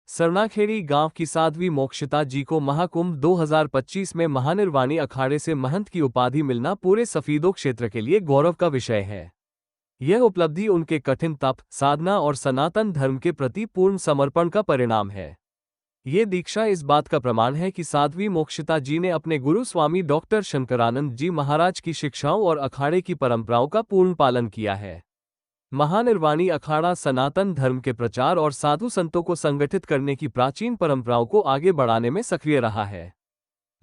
सरनाखेड़ी गांव की साध्वी मोक्षिता जी को महाकुंभ 2025 में महानिर्वाणी अखाड़े से महंत की उपाधि मिलना पूरे सफीदो क्षेत्र के लिए गौरव का विषय है। यह उपलब्धि उनके कठिन तप, साधना और सनातन धर्म के प्रति पूर्ण समर्पण का परिणाम है। ये दीक्षा इस बात का प्रमाण है कि साध्वी मोक्षिता जी ने अपने गुरु स्वामी डॉक्टर शंकरानंद जी महाराज की शिक्षाओं और अखाड़े की परंपराओं का पूर्ण पालन किया है। महानिर्वाणी अखाड़ा सनातन धर्म के प्रचार और साधु संतों को संगठित करने की प्राचीन परंपराओं को आगे बढ़ाने में सक्रिय रहा है।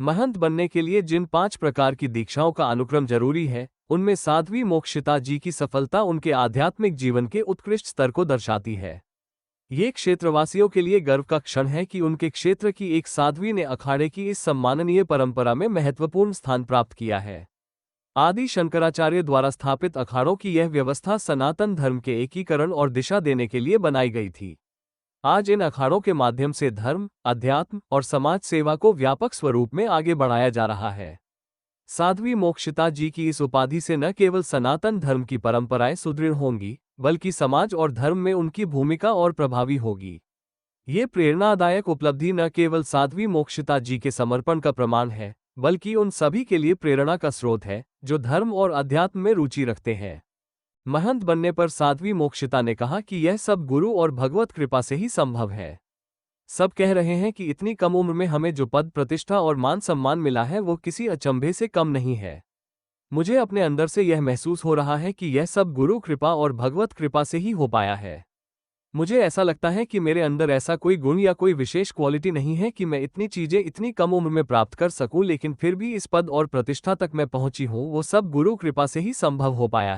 महंत बनने के लिए जिन 5 प्रकार की दीक्षाओं का अनुक्रम जरूरी है, उनमें साध्वी मोक्षिता जी की सफलता उनके आध्यात्मिक जीवन के उत्कृष्ट स्तर को दर्शाती है। ये क्षेत्रवासियों के लिए गर्व का क्षण है कि उनके क्षेत्र की एक साध्वी ने अखाड़े की इस सम्माननीय परंपरा में महत्वपूर्ण स्थान प्राप्त किया है। आदि शंकराचार्य द्वारा स्थापित अखाड़ों की यह व्यवस्था सनातन धर्म के एकीकरण और दिशा देने के लिए बनाई गई थी। आज इन अखाड़ों के माध्यम से धर्म, अध्यात्म और समाज सेवा को व्यापक स्वरूप में आगे बढ़ाया जा रहा है। साध्वी मोक्षिता जी की इस उपाधि से न केवल सनातन धर्म की परंपराएं सुदृढ़ होंगी, बल्कि समाज और धर्म में उनकी भूमिका और प्रभावी होगी। ये प्रेरणादायक उपलब्धि न केवल साध्वी मोक्षिता जी के समर्पण का प्रमाण है, बल्कि उन सभी के लिए प्रेरणा का स्रोत है जो धर्म और अध्यात्म में रुचि रखते हैं। महंत बनने पर साध्वी मोक्षिता ने कहा कि यह सब गुरु और भगवत कृपा से ही संभव है। सब कह रहे हैं कि इतनी कम उम्र में हमें जो पद, प्रतिष्ठा और मान सम्मान मिला है वो किसी अचंभे से कम नहीं है। मुझे अपने अंदर से यह महसूस हो रहा है कि यह सब गुरु कृपा और भगवत कृपा से ही हो पाया है। मुझे ऐसा लगता है कि मेरे अंदर ऐसा कोई गुण या कोई विशेष क्वालिटी नहीं है कि मैं इतनी चीजें इतनी कम उम्र में प्राप्त कर सकूं, लेकिन फिर भी इस पद और प्रतिष्ठा तक मैं पहुंची हूं, वो सब गुरु कृपा से ही संभव हो पाया है।